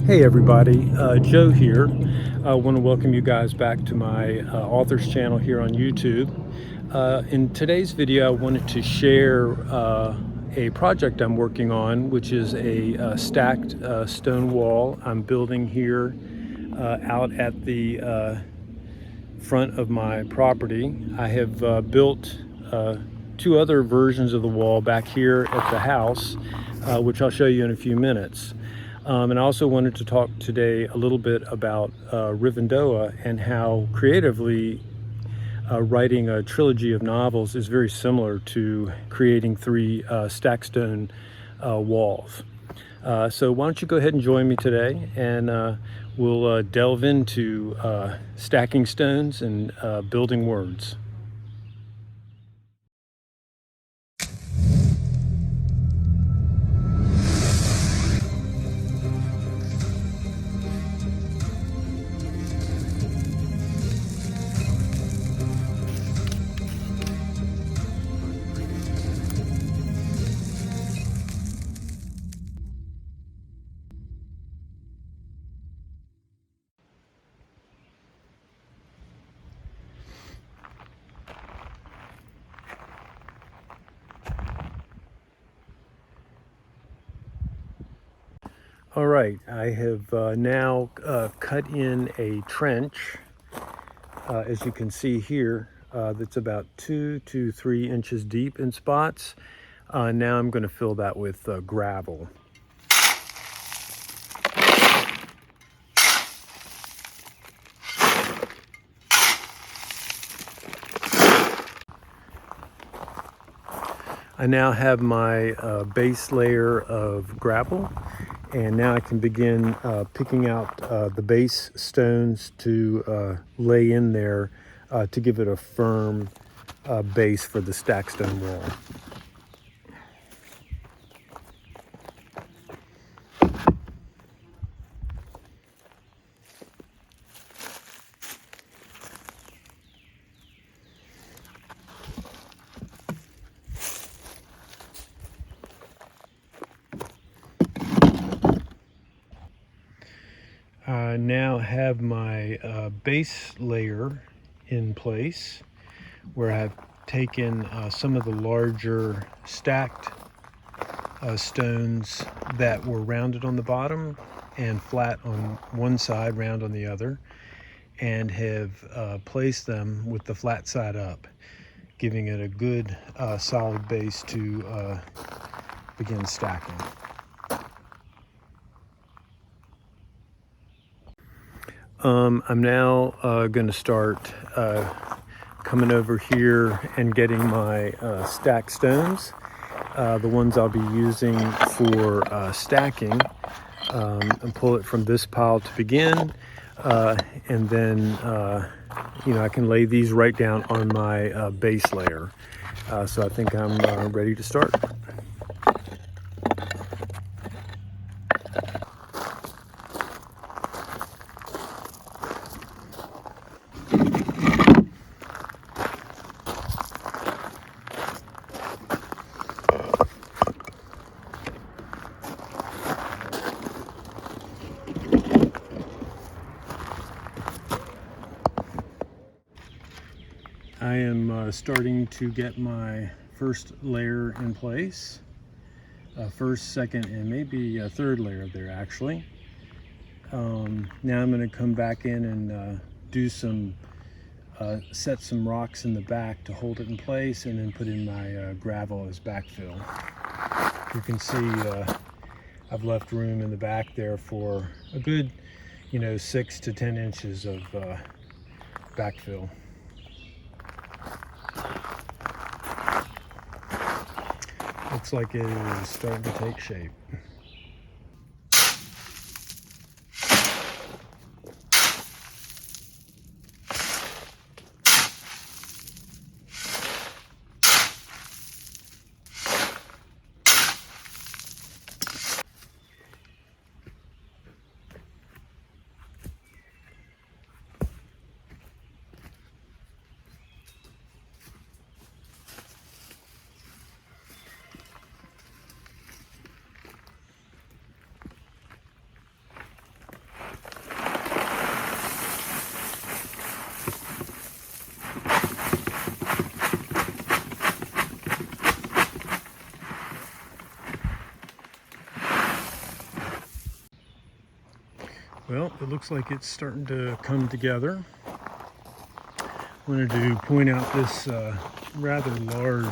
Hey everybody, Joe here. I want to welcome you guys back to my author's channel here on YouTube. In today's video, I wanted to share a project I'm working on, which is a stacked stone wall I'm building here out at the front of my property. I have built two other versions of the wall back here at the house, which I'll show you in a few minutes. And I also wanted to talk today a little bit about Rivendoah and how creatively writing a trilogy of novels is very similar to creating three stacked stone walls. So why don't you go ahead and join me today, and we'll delve into stacking stones and building words. All right, I have now cut in a trench, as you can see here, that's about 2 to 3 inches deep in spots. Now I'm going to fill that with gravel. I now have my base layer of gravel, and now I can begin picking out the base stones to lay in there to give it a firm base for the stacked stone wall. I now have my base layer in place, where I've taken some of the larger stacked stones that were rounded on the bottom and flat on one side, round on the other, and have placed them with the flat side up, giving it a good solid base to begin stacking. I'm now going to start coming over here and getting my stacked stones, the ones I'll be using for stacking, and pull it from this pile to begin, and then I can lay these right down on my base layer. So I think I'm ready to start. I am starting to get my first layer in place. First, second, and maybe a third layer there actually. Now I'm going to come back in and do some, set some rocks in the back to hold it in place, and then put in my gravel as backfill. You can see I've left room in the back there for a good 6 to 10 inches of backfill. Looks like it is starting to take shape. Well, it looks like it's starting to come together. Wanted to point out this rather large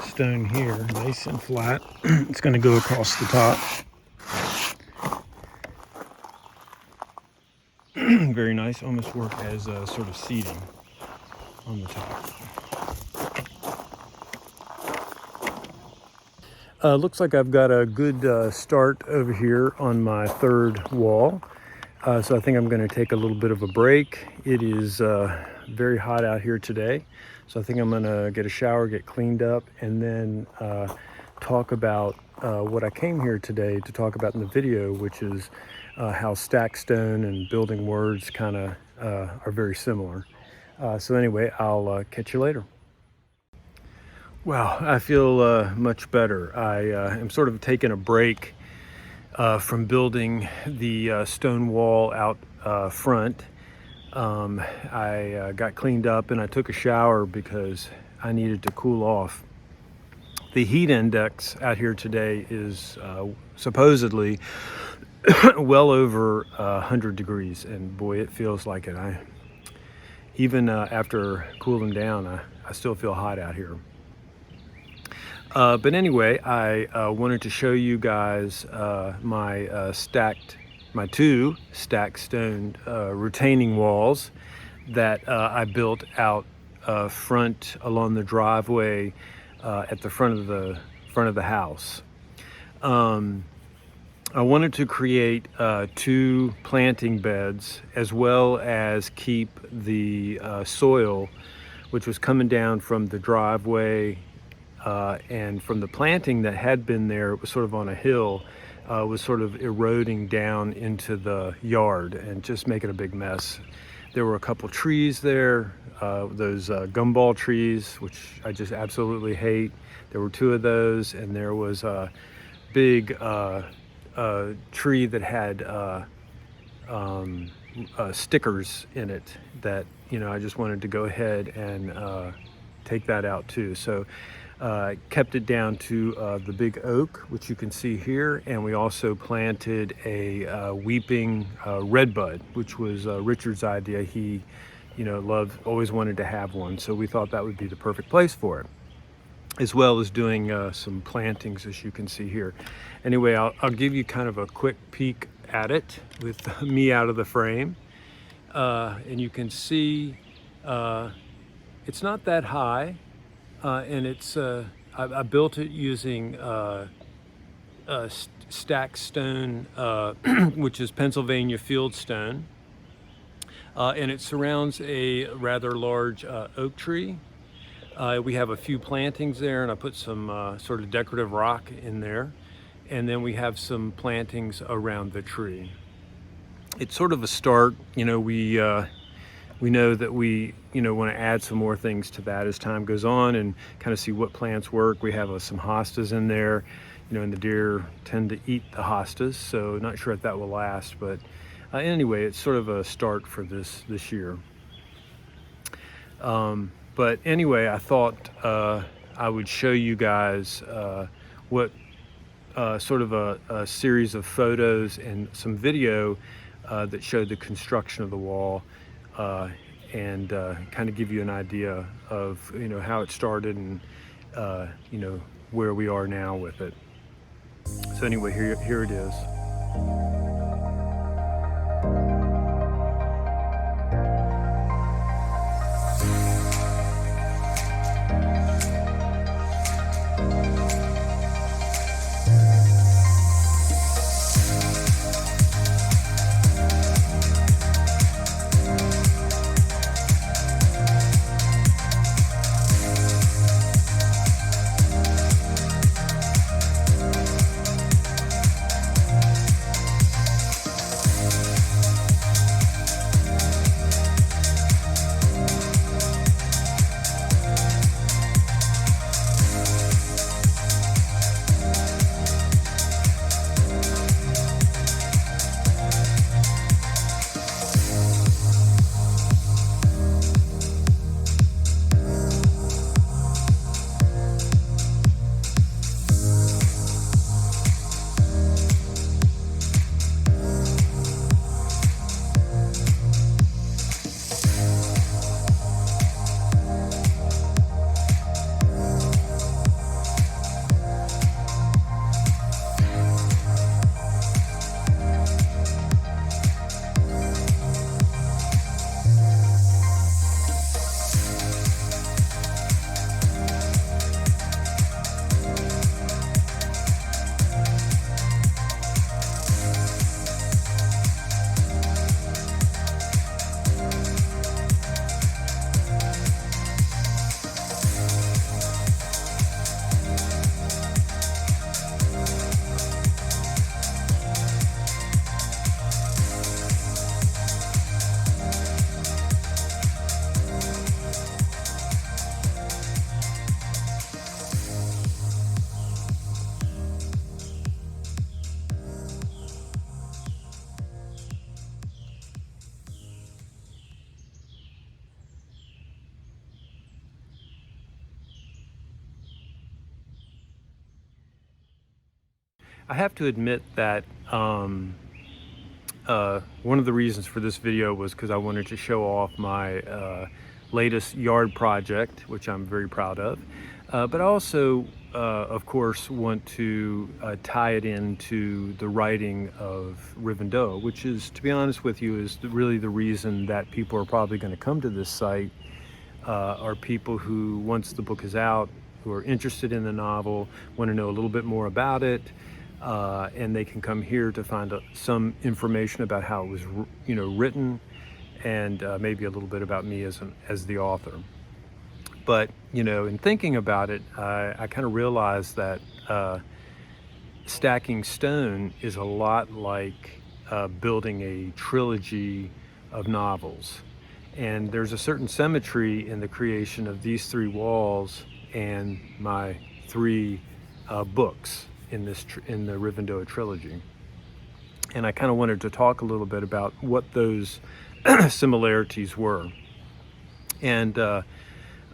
stone here, nice and flat. It's going to go across the top. Very nice, almost work as a sort of seating on the top. Looks like I've got a good start over here on my third wall. So I think I'm going to take a little bit of a break. It is very hot out here today. So I think I'm going to get a shower, get cleaned up, and then talk about what I came here today to talk about in the video, which is how stack stone and building words kind of are very similar. So anyway, I'll catch you later. Wow, I feel much better. I am sort of taking a break from building the stone wall out front. I got cleaned up and I took a shower because I needed to cool off. The heat index out here today is supposedly well over 100 degrees, and boy, it feels like it. Even after cooling down, I still feel hot out here. But anyway, I wanted to show you guys my two stacked stone retaining walls that I built out front along the driveway at the front of the house. I wanted to create two planting beds, as well as keep the soil, which was coming down from the driveway and from the planting that had been there. It was sort of on a hill, was sort of eroding down into the yard and just making a big mess. There were a couple trees there, those gumball trees, which I just absolutely hate. There were two of those, and there was a big tree that had stickers in it that, I just wanted to go ahead and take that out too. So kept it down to the big oak, which you can see here, and we also planted a weeping redbud, which was Richard's idea. He, always wanted to have one, so we thought that would be the perfect place for it, as well as doing some plantings, as you can see here. Anyway, I'll give you kind of a quick peek at it with me out of the frame, and you can see it's not that high. And it's I built it using stacked stone, which is Pennsylvania field stone, and it surrounds a rather large oak tree. We have a few plantings there, and I put some sort of decorative rock in there, and then we have some plantings around the tree. It's sort of a start. We know that we want to add some more things to that as time goes on and kind of see what plants work. We have some hostas in there, and the deer tend to eat the hostas, so not sure if that will last, but anyway, it's sort of a start for this year. But anyway, I thought I would show you guys what sort of a series of photos and some video that showed the construction of the wall, and kind of give you an idea of how it started and where we are now with it. So anyway, here it is. I have to admit that one of the reasons for this video was because I wanted to show off my latest yard project, which I'm very proud of. But I also, of course, want to tie it into the writing of Rivendoah, which is, to be honest with you, is really the reason that people are probably going to come to this site, are people who, once the book is out, who are interested in the novel, want to know a little bit more about it, and they can come here to find some information about how it was, written, and maybe a little bit about me as the author. But, in thinking about it, I kind of realized that stacking stone is a lot like building a trilogy of novels. And there's a certain symmetry in the creation of these 3 walls and my 3 books in the Rivendoah trilogy. And I kind of wanted to talk a little bit about what those similarities were. And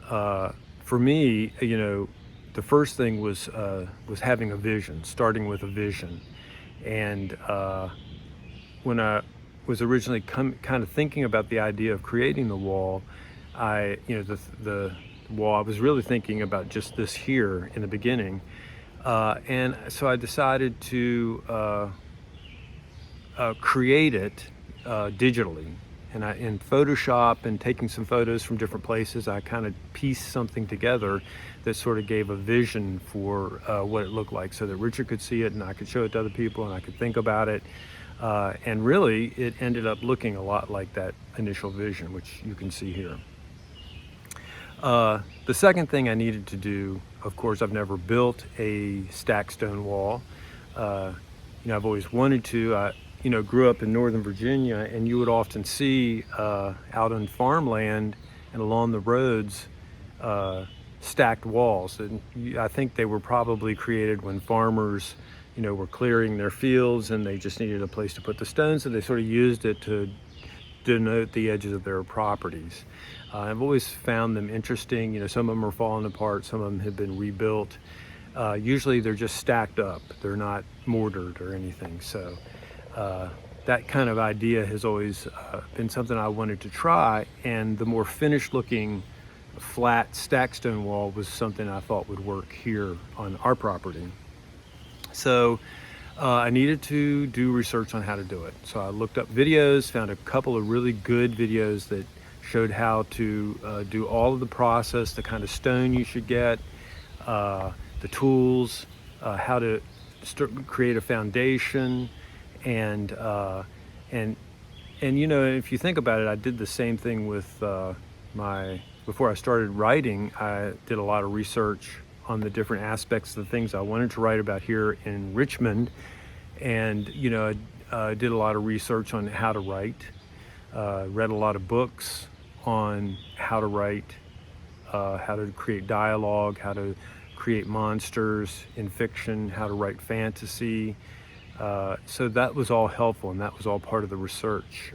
for me, the first thing was having a vision, starting with a vision. And when I was originally kind of thinking about the idea of creating the wall, the wall, I was really thinking about just this here in the beginning. And so I decided to create it digitally. And in Photoshop and taking some photos from different places, I kind of pieced something together that sort of gave a vision for what it looked like, so that Richard could see it and I could show it to other people and I could think about it. And really, it ended up looking a lot like that initial vision, which you can see here. The second thing I needed to do, of course, I've never built a stacked stone wall. I've always wanted to. Grew up in Northern Virginia, and you would often see out on farmland and along the roads stacked walls. And I think they were probably created when farmers, were clearing their fields and they just needed a place to put the stones, so they sort of used it to denote the edges of their properties. I've always found them interesting. Some of them are falling apart, some of them have been rebuilt. Usually they're just stacked up, they're not mortared or anything. So that kind of idea has always been something I wanted to try, and the more finished looking flat stacked stone wall was something I thought would work here on our property. So I needed to do research on how to do it. So I looked up videos, found a couple of really good videos that showed how to do all of the process, the kind of stone you should get, the tools, how to create a foundation. And if you think about it, I did the same thing with before I started writing. I did a lot of research on the different aspects of the things I wanted to write about here in Richmond, and I did a lot of research on how to write, read a lot of books on how to write, how to create dialogue, how to create monsters in fiction, how to write fantasy. So that was all helpful, and that was all part of the research.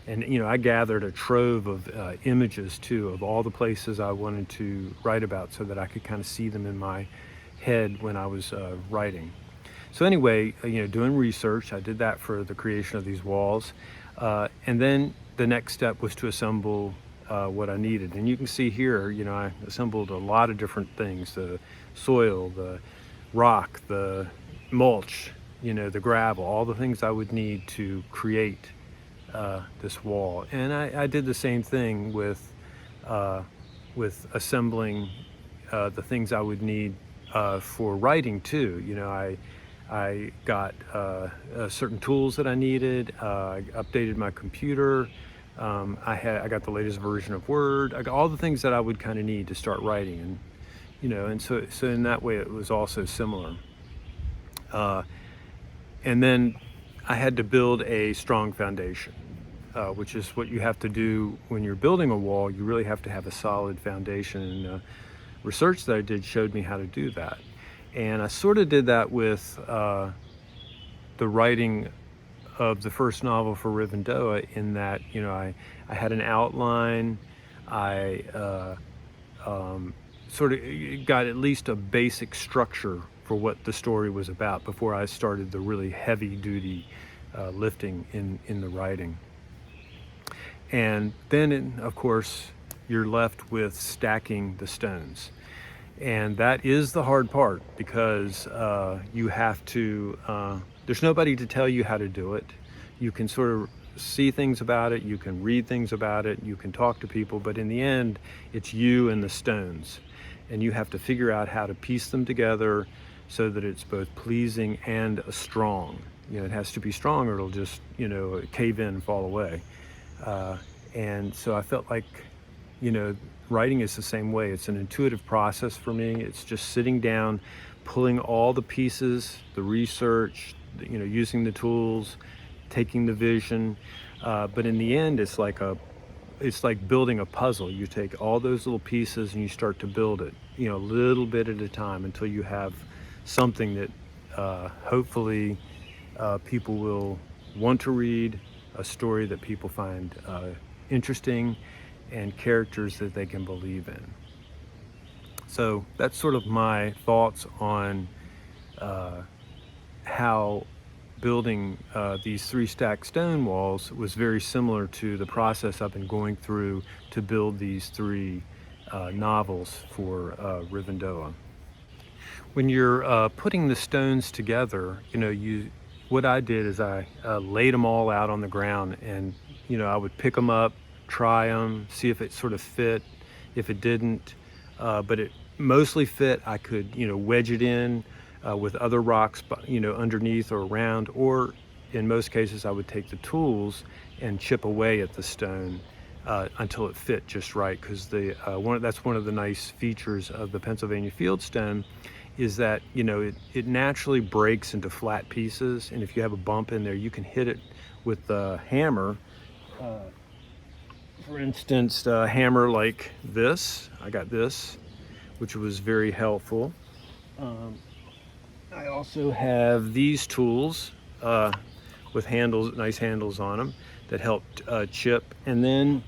And I gathered a trove of images too, of all the places I wanted to write about, so that I could kind of see them in my head when I was writing. So anyway, doing research, I did that for the creation of these walls. And then the next step was to assemble what I needed. And you can see here, I assembled a lot of different things: the soil, the rock, the mulch, the gravel, all the things I would need to create this wall. And I did the same thing with assembling the things I would need for writing too. I got certain tools that I needed. I updated my computer. I got the latest version of Word. I got all the things that I would kind of need to start writing, and so in that way it was also similar. And then I had to build a strong foundation, which is what you have to do when you're building a wall. You really have to have a solid foundation, and research that I did showed me how to do that. And I sort of did that with the writing of the first novel for Rivendoah, in that I had an outline. I sort of got at least a basic structure for what the story was about before I started the really heavy duty lifting in the writing. And then, of course, you're left with stacking the stones. And that is the hard part, because you have to, there's nobody to tell you how to do it. You can sort of see things about it, you can read things about it, you can talk to people, but in the end, it's you and the stones. And you have to figure out how to piece them together so that it's both pleasing and strong. You know, it has to be strong or it'll just, you know, cave in and fall away. And so I felt like, you know, writing is the same way. It's an intuitive process for me. It's just sitting down, pulling all the pieces, the research, you know, using the tools, taking the vision. But in the end, it's like building a puzzle. You take all those little pieces and you start to build it, you know, a little bit at a time, until you have something that hopefully people will want to read, a story that people find interesting, and characters that they can believe in. So that's sort of my thoughts on how building these 3 stacked stone walls was very similar to the process I've been going through to build these 3 novels for Rivendoah. When you're putting the stones together, you know, what I did is I laid them all out on the ground, and you know, I would pick them up, try them, see if it sort of fit. If it didn't, but it mostly fit, I could, you know, wedge it in with other rocks, you know, underneath or around, or in most cases I would take the tools and chip away at the stone until it fit just right, because that's one of the nice features of the Pennsylvania fieldstone, is that, you know, it naturally breaks into flat pieces, and if you have a bump in there, you can hit it with the hammer. For instance, a hammer like this, I got this, which was very helpful. I also have these tools with handles, nice handles on them, that help chip. And then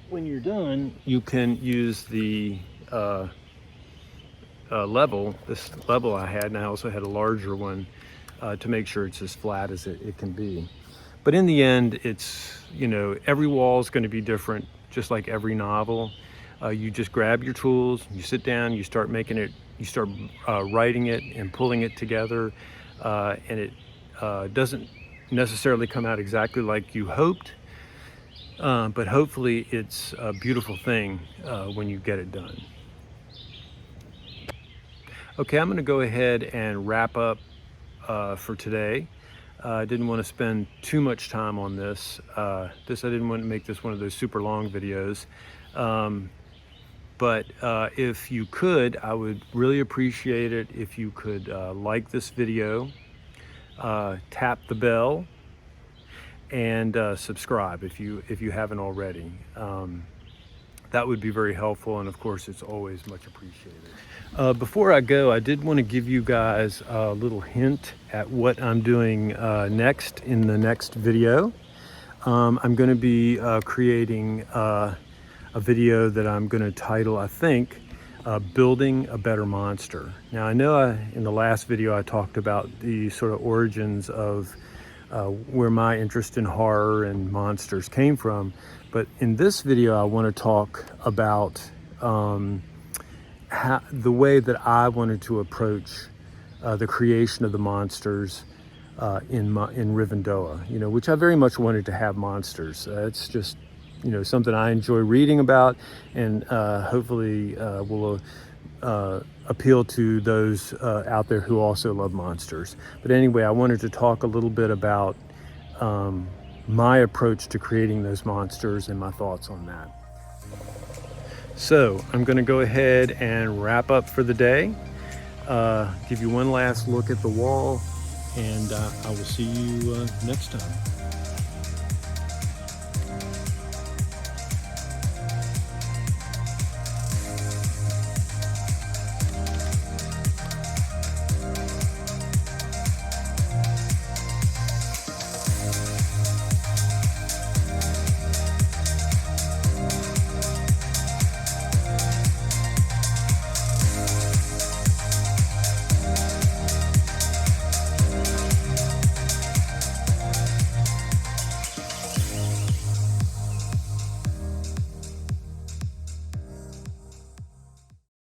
when you're done, you can use the this level I had, and I also had a larger one to make sure it's as flat as it can be. But in the end, it's, you know, every wall is going to be different, just like every novel. You just grab your tools, you sit down, you start making it, you start writing it and pulling it together, and it doesn't necessarily come out exactly like you hoped, but hopefully it's a beautiful thing when you get it done. Okay, I'm going to go ahead and wrap up for today. I didn't want to spend too much time on this. I didn't want to make this one of those super long videos. But if you could, I would really appreciate it if you could like this video, tap the bell, and subscribe if you haven't already. That would be very helpful, and of course it's always much appreciated. Before I go, I did want to give you guys a little hint at what I'm doing next in the next video. I'm going to be creating a video that I'm going to title, I think, Building a Better Monster. Now, I know in the last video I talked about the sort of origins of where my interest in horror and monsters came from, but in this video I want to talk about the way that I wanted to approach the creation of the monsters in Rivendoah, you know, which I very much wanted to have monsters. It's just, you know, something I enjoy reading about, and hopefully will appeal to those out there who also love monsters. But anyway, I wanted to talk a little bit about my approach to creating those monsters and my thoughts on that. So I'm going to go ahead and wrap up for the day, give you one last look at the wall, and I will see you next time.